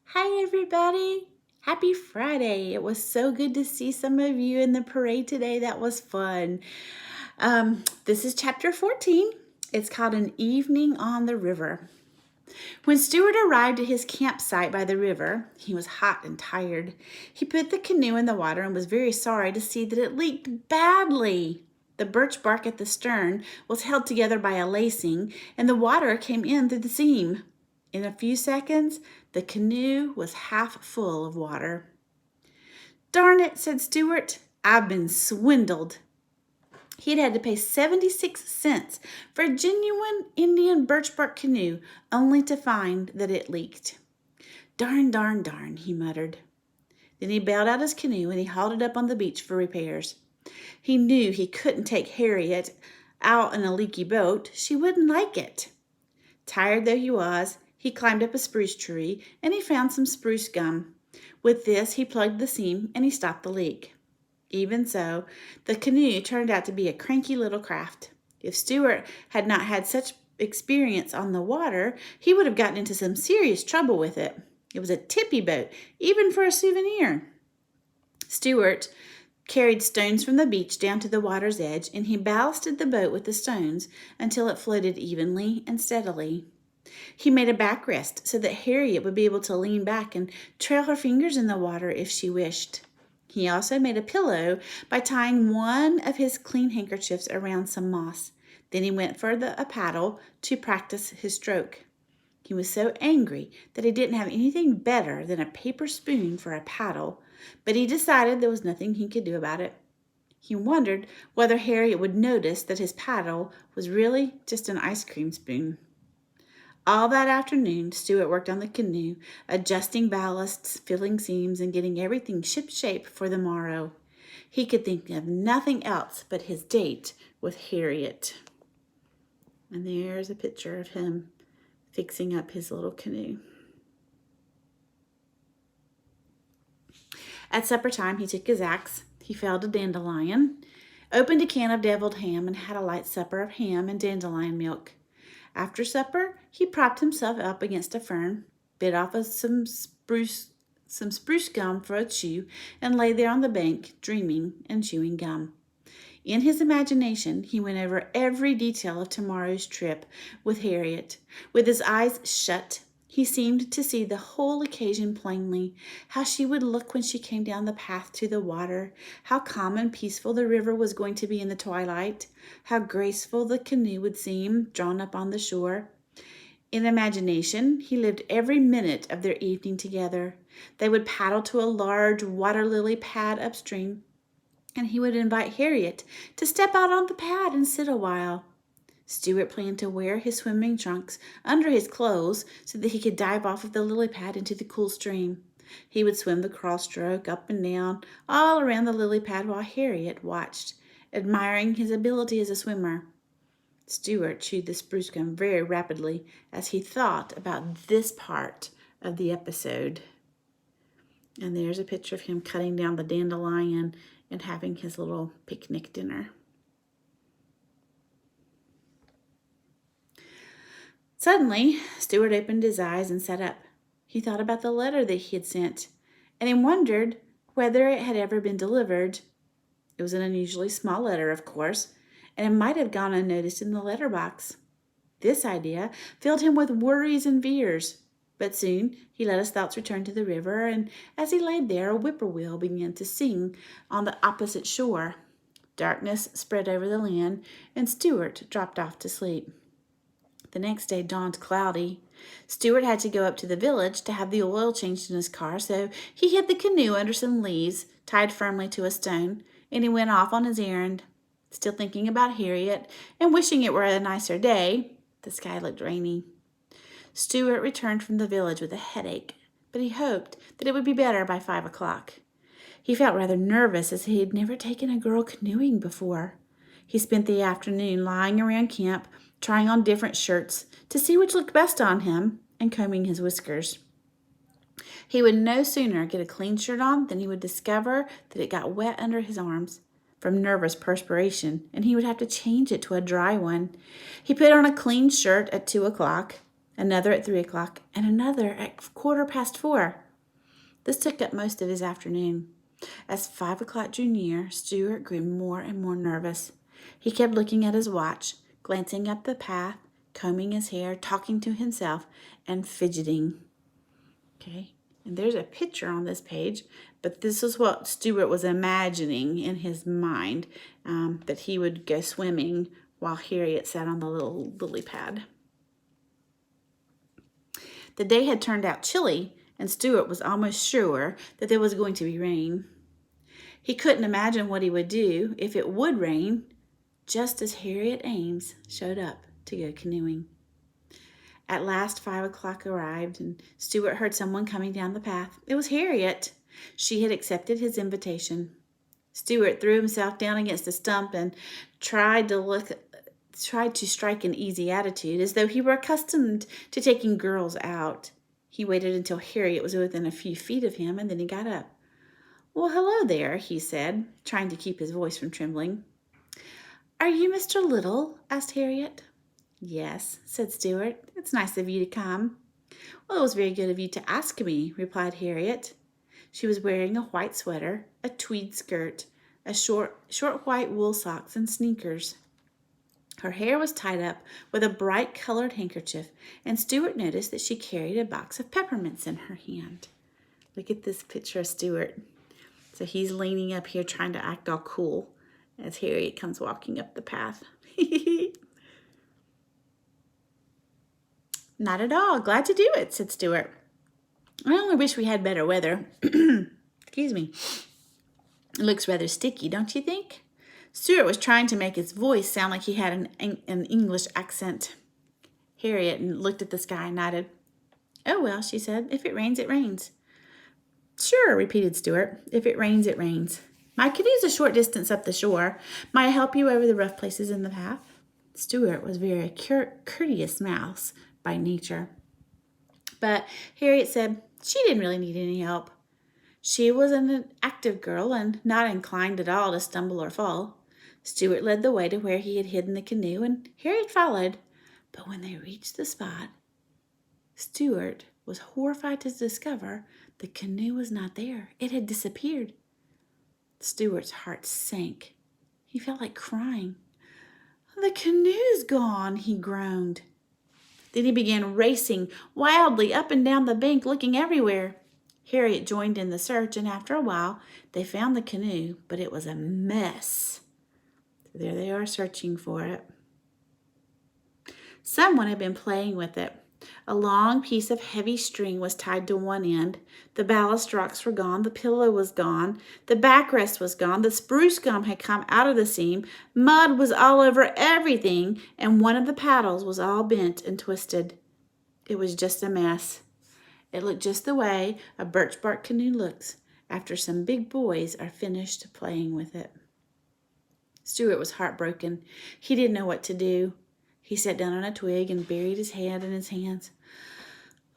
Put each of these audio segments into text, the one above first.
Hi, everybody. Happy Friday. It was so good to see some of you in the parade today. That was fun. This is chapter 14. It's called An Evening on the River. When Stuart arrived at his campsite by the river, he was hot and tired. He put the canoe in the water and was very sorry to see that it leaked badly. The birch bark at the stern was held together by a lacing, and the water came in through the seam. In a few seconds, the canoe was half full of water. "Darn it," said Stuart. "I've been swindled." He'd had to pay 76 cents for a genuine Indian birch bark canoe, only to find that it leaked. "Darn, darn, darn," he muttered. Then he bailed out his canoe and he hauled it up on the beach for repairs. He knew he couldn't take Harriet out in a leaky boat. She wouldn't like it. Tired though he was, he climbed up a spruce tree and he found some spruce gum. With this, he plugged the seam and he stopped the leak. Even so, the canoe turned out to be a cranky little craft. If Stuart had not had such experience on the water, he would have gotten into some serious trouble with it. It was a tippy boat, even for a souvenir. Stuart carried stones from the beach down to the water's edge, and he ballasted the boat with the stones until it floated evenly and steadily. He made a backrest so that Harriet would be able to lean back and trail her fingers in the water if she wished. He also made a pillow by tying one of his clean handkerchiefs around some moss. Then he went for a paddle to practice his stroke. He was so angry that he didn't have anything better than a paper spoon for a paddle, but he decided there was nothing he could do about it. He wondered whether Harriet would notice that his paddle was really just an ice cream spoon. All that afternoon, Stuart worked on the canoe, adjusting ballasts, filling seams, and getting everything shipshape for the morrow. He could think of nothing else but his date with Harriet. And there's a picture of him fixing up his little canoe. At supper time, he took his axe. He felled a dandelion, opened a can of deviled ham, and had a light supper of ham and dandelion milk. After supper, he propped himself up against a fern, bit off some spruce gum for a chew, and lay there on the bank, dreaming and chewing gum. In his imagination, he went over every detail of tomorrow's trip with Harriet. With his eyes shut, he seemed to see the whole occasion plainly, how she would look when she came down the path to the water, how calm and peaceful the river was going to be in the twilight, how graceful the canoe would seem drawn up on the shore. In imagination, he lived every minute of their evening together. They would paddle to a large water lily pad upstream, and he would invite Harriet to step out on the pad and sit a while. Stuart planned to wear his swimming trunks under his clothes so that he could dive off of the lily pad into the cool stream. He would swim the crawl stroke up and down all around the lily pad while Harriet watched, admiring his ability as a swimmer. Stuart chewed the spruce gum very rapidly as he thought about this part of the episode. And there's a picture of him cutting down the dandelion and having his little picnic dinner. Suddenly, Stuart opened his eyes and sat up. He thought about the letter that he had sent, and he wondered whether it had ever been delivered. It was an unusually small letter, of course, and it might have gone unnoticed in the letterbox. This idea filled him with worries and fears. But soon he let his thoughts return to the river, and as he lay there, a whippoorwill began to sing on the opposite shore. Darkness spread over the land, and Stuart dropped off to sleep. The next day dawned cloudy. Stuart had to go up to the village to have the oil changed in his car, so he hid the canoe under some leaves tied firmly to a stone, and he went off on his errand. Still thinking about Harriet and wishing it were a nicer day, the sky looked rainy. Stuart returned from the village with a headache, but he hoped that it would be better by 5 o'clock. He felt rather nervous as he had never taken a girl canoeing before. He spent the afternoon lying around camp, trying on different shirts to see which looked best on him, and combing his whiskers. He would no sooner get a clean shirt on than he would discover that it got wet under his arms from nervous perspiration, and he would have to change it to a dry one. He put on a clean shirt at 2 o'clock, another at 3 o'clock, and another at 4:15. This took up most of his afternoon. As 5 o'clock drew near, Stuart grew more and more nervous. He kept looking at his watch, glancing up the path, combing his hair, talking to himself, and fidgeting. Okay, and there's a picture on this page, but this is what Stuart was imagining in his mind, that he would go swimming while Harriet sat on the little lily pad. The day had turned out chilly, and Stuart was almost sure that there was going to be rain. He couldn't imagine what he would do if it would rain, just as Harriet Ames showed up to go canoeing. At last 5 o'clock arrived, and Stuart heard someone coming down the path. It was Harriet. She had accepted his invitation. Stuart threw himself down against a stump and tried to strike an easy attitude, as though he were accustomed to taking girls out. He waited until Harriet was within a few feet of him, and then he got up. "Well, hello there," he said, trying to keep his voice from trembling. "Are you Mr. Little?" asked Harriet. "Yes," said Stuart. "It's nice of you to come." "Well, it was very good of you to ask me," replied Harriet. She was wearing a white sweater, a tweed skirt, a short white wool socks, and sneakers. Her hair was tied up with a bright-colored handkerchief, and Stuart noticed that she carried a box of peppermints in her hand. Look at this picture of Stuart. So he's leaning up here trying to act all cool as Harriet comes walking up the path. "Not at all. Glad to do it," said Stuart. "I only wish we had better weather." Excuse me. "It looks rather sticky, don't you think?" Stuart was trying to make his voice sound like he had an English accent. Harriet looked at the sky and nodded. "Oh, well," she said, "if it rains, it rains." "Sure," repeated Stuart. "If it rains, it rains. My canoe's a short distance up the shore. May I help you over the rough places in the path?" Stuart was very courteous mouse by nature. But Harriet said she didn't really need any help. She was an active girl and not inclined at all to stumble or fall. Stuart led the way to where he had hidden the canoe, and Harriet followed. But when they reached the spot, Stuart was horrified to discover the canoe was not there. It had disappeared. Stuart's heart sank. He felt like crying. "The canoe's gone," he groaned. Then he began racing wildly up and down the bank, looking everywhere. Harriet joined in the search, and after a while, they found the canoe, but it was a mess. So there they are searching for it. Someone had been playing with it. A long piece of heavy string was tied to one end. The ballast rocks were gone. The pillow was gone. The backrest was gone. The spruce gum had come out of the seam. Mud was all over everything, and one of the paddles was all bent and twisted. It was just a mess. It looked just the way a birch bark canoe looks after some big boys are finished playing with it. Stuart was heartbroken. He didn't know what to do. He sat down on a twig and buried his head in his hands.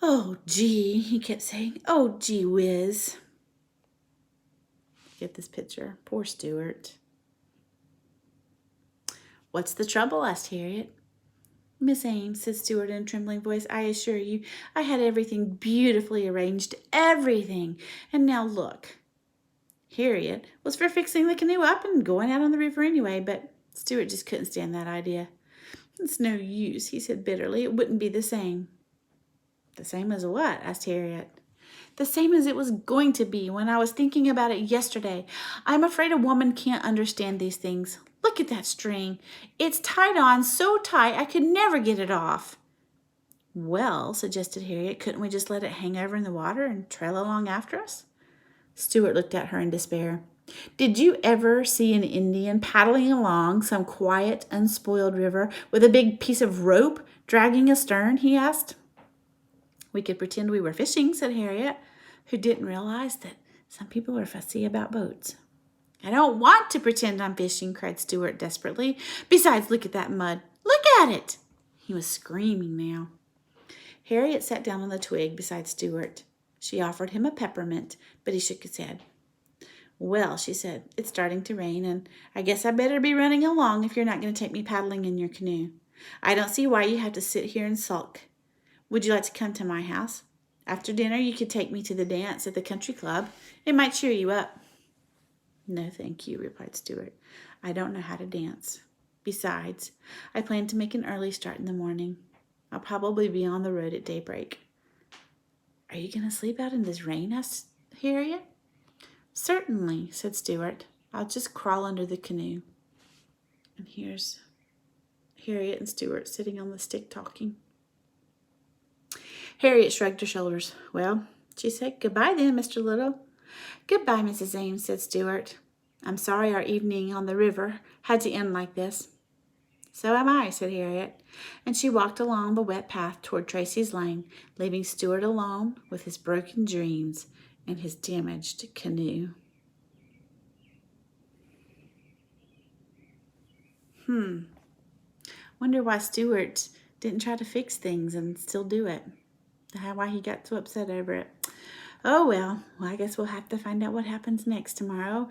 "Oh, gee," he kept saying. "Oh, gee whiz." Get this picture. Poor Stuart. "What's the trouble?" asked Harriet. "Miss Ames," said Stuart in a trembling voice, "I assure you, I had everything beautifully arranged. Everything. And now look." Harriet was for fixing the canoe up and going out on the river anyway, but Stuart just couldn't stand that idea. "It's no use," he said bitterly. "It wouldn't be the same." "The same as what?" asked Harriet. "The same as it was going to be when I was thinking about it yesterday. I'm afraid a woman can't understand these things. Look at that string. It's tied on so tight I could never get it off." "Well," suggested Harriet, "couldn't we just let it hang over in the water and trail along after us?" Stuart looked at her in despair. "Did you ever see an Indian paddling along some quiet, unspoiled river with a big piece of rope dragging astern?" he asked. "We could pretend we were fishing," said Harriet, who didn't realize that some people are fussy about boats. "I don't want to pretend I'm fishing," cried Stuart desperately. "Besides, look at that mud. Look at it!" He was screaming now. Harriet sat down on the twig beside Stuart. She offered him a peppermint, but he shook his head. "Well," she said, "it's starting to rain, and I guess I better be running along if you're not going to take me paddling in your canoe. I don't see why you have to sit here and sulk. Would you like to come to my house? After dinner, you could take me to the dance at the country club. It might cheer you up. No, thank you, replied Stuart. I don't know how to dance. Besides, I plan to make an early start in the morning. I'll probably be on the road at daybreak. Are you going to sleep out in this rain? Asked Harriet. Certainly, said Stuart. I'll just crawl under the canoe. And here's Harriet and Stuart sitting on the stick talking. Harriet shrugged her shoulders. Well, she said, goodbye then, Mr. Little. Goodbye, Mrs. Ames, said Stuart. I'm sorry our evening on the river had to end like this. So am I, said Harriet, and she walked along the wet path toward Tracy's Lane, leaving Stuart alone with his broken dreams and his damaged canoe. Wonder why Stuart didn't try to fix things and still do it. Why he got so upset over it. Oh, well, I guess we'll have to find out what happens next tomorrow.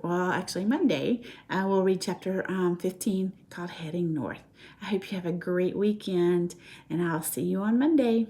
Actually Monday, we'll read chapter 15 called Heading North. I hope you have a great weekend, and I'll see you on Monday.